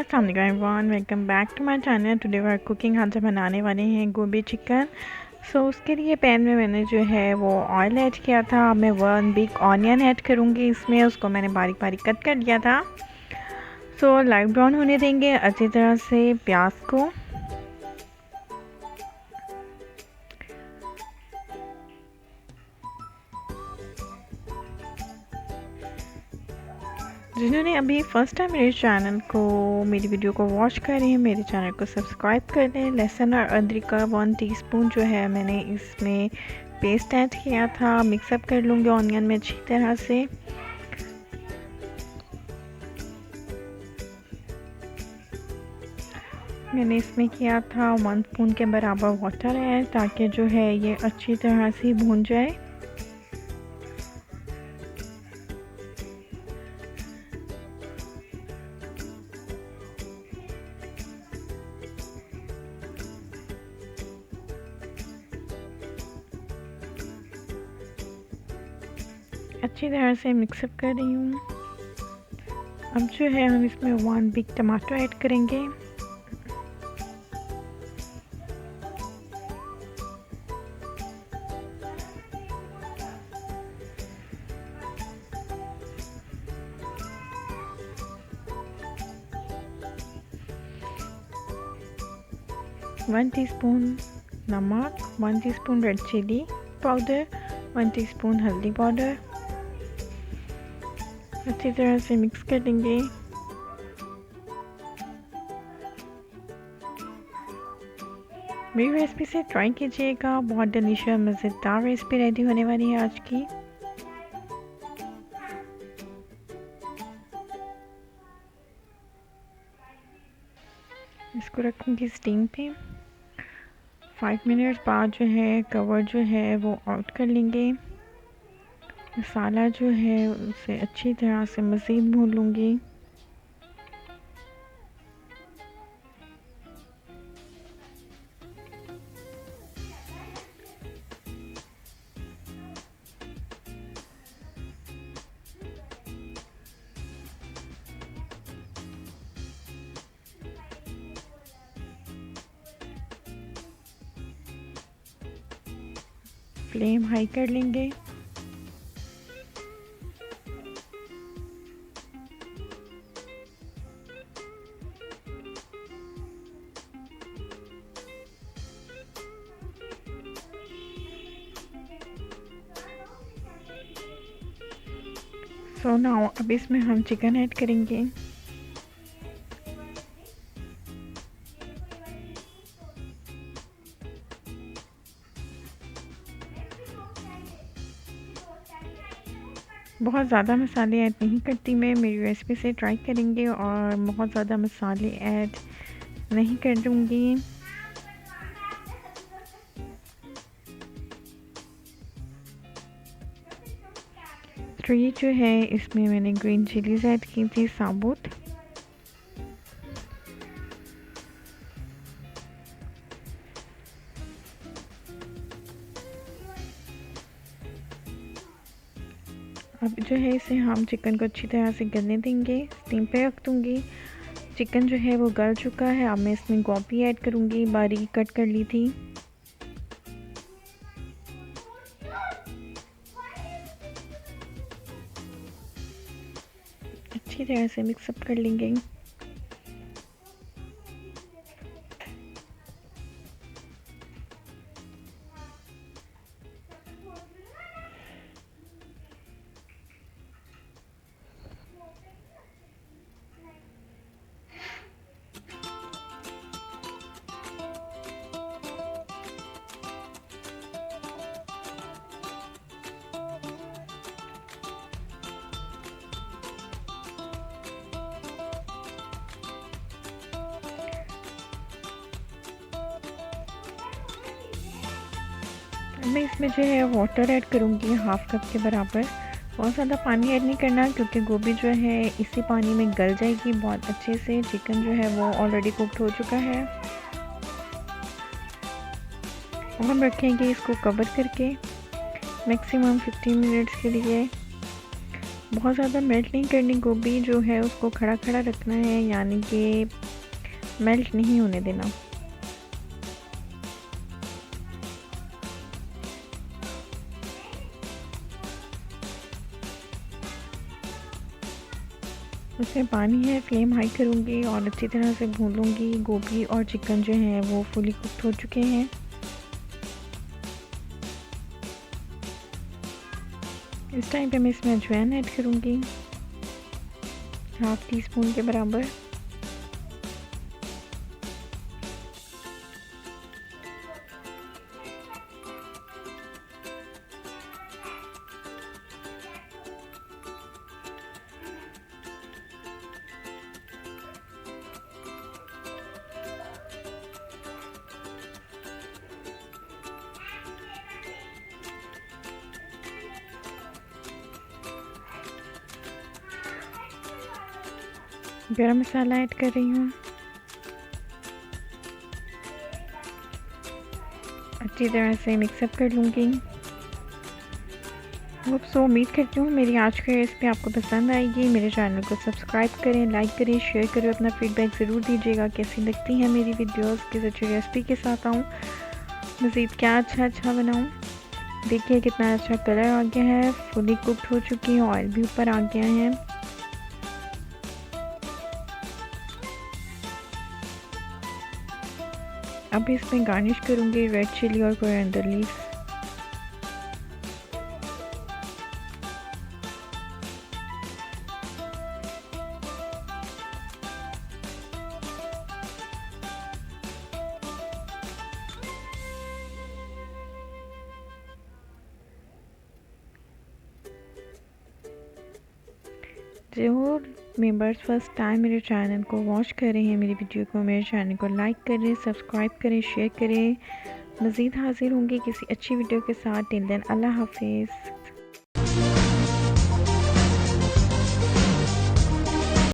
अस्सलाम वालेकुम everyone, welcome back to my channel. Today we are cooking. आज हम बनाने वाले हैं गोभी चिकन। उसके लिए पैन में मैंने जो है वो ऑयल ऐड किया था। मैं 1 बिग ऑनियन ऐड करूँगी इसमें। उसको मैंने बारीक बारीक कट कर दिया था। लाइट ब्राउन होने देंगे अच्छी तरह से प्याज को। जिन्होंने अभी फर्स्ट टाइम मेरी वीडियो को वॉच कर रहे हैं, मेरे चैनल को सब्सक्राइब कर लें। लहसुन और अदरक का 1 टीस्पून जो है मैंने इसमें पेस्ट ऐड किया था। मिक्सअप कर लूँगी ऑनियन में अच्छी तरह से। मैंने इसमें किया था 1 स्पून के बराबर वाटर ऐड, ताकि जो है ये अच्छी तरह से भून जाए। अच्छी तरह से मिक्सअप कर रही हूँ। अब जो है हम इसमें 1 बिग टमाटो ऐड करेंगे। वन टीस्पून नमक, 1 teaspoon red chilli powder, 1 teaspoon हल्दी पाउडर। अच्छी तरह से मिक्स कर देंगे। मेरी रेसिपी से ट्राई कीजिएगा, बहुत डिलीशियस मज़ेदार रेसिपी रेडी होने वाली है आज की। इसको रखूँगी स्टीम पे। 5 मिनट बाद जो है कवर जो है वो आउट कर लेंगे। मसाला जो है उसे अच्छी तरह से मज़ीद भून लूँगी। फ्लेम हाई कर लेंगे। नाउ अब इसमें हम चिकन ऐड करेंगे। बहुत ज़्यादा मसाले ऐड नहीं करती मैं, मेरी रेसिपी से ट्राई करेंगे और बहुत ज़्यादा मसाले ऐड नहीं कर दूँगी। थ्री जो है इसमें मैंने ग्रीन चिलीज ऐड की थी साबुत। अब जो है इसे हम चिकन को अच्छी तरह से गलने देंगे, स्टीम पे रख दूँगी। चिकन जो है वो गल चुका है। अब मैं इसमें गोभी ऐड करूँगी, बारीक कट कर ली थी। अच्छी तरह से मिक्सअप कर लेंगे। मैं इसमें जो है वाटर ऐड करूँगी 1/2 कप के बराबर। बहुत ज़्यादा पानी ऐड नहीं करना, क्योंकि गोभी जो है इसी पानी में गल जाएगी बहुत अच्छे से। चिकन जो है वो ऑलरेडी कुक्ड हो चुका है। और हम रखेंगे इसको कवर करके मैक्सिमम 15 मिनट्स के लिए। बहुत ज़्यादा मेल्ट नहीं करनी गोभी जो है, उसको खड़ा खड़ा रखना है, यानी कि मेल्ट नहीं होने देना। उसमें पानी है, फ्लेम हाई करूँगी और अच्छी तरह से भून लूँगी। गोभी और चिकन जो है वो फुली कुक्ड हो चुके हैं। इस टाइम पे मैं इसमें अजवाइन ऐड करूँगी, 1/2 टीस्पून के बराबर। गरम मसाला ऐड कर रही हूँ, अच्छी तरह से मिक्सअप कर लूँगी। सो उम्मीद करती हूँ मेरी आज की रेसिपी आपको पसंद आएगी। मेरे चैनल को सब्सक्राइब करें, लाइक करें, शेयर करें, अपना फीडबैक ज़रूर दीजिएगा कैसी लगती हैं मेरी वीडियोस, किस अच्छी रेसिपी के साथ आऊँ, मज़ीद क्या अच्छा बनाऊँ। देखिए कितना अच्छा कलर आ गया है, फुली कुक्ड हो चुकी है, ऑयल भी ऊपर आ गया है। अब इसमें गार्निश करूँगी रेड चिली और कोरिएंडर लीव्स। जो मेंबर्स फर्स्ट टाइम मेरे चैनल को वॉच कर रहे हैं, मेरी वीडियो को, मेरे चैनल को लाइक करें, सब्सक्राइब करें, शेयर करें। मज़ीद हाज़िर होंगी किसी अच्छी वीडियो के साथ। टिल देन अल्लाह हाफिज़।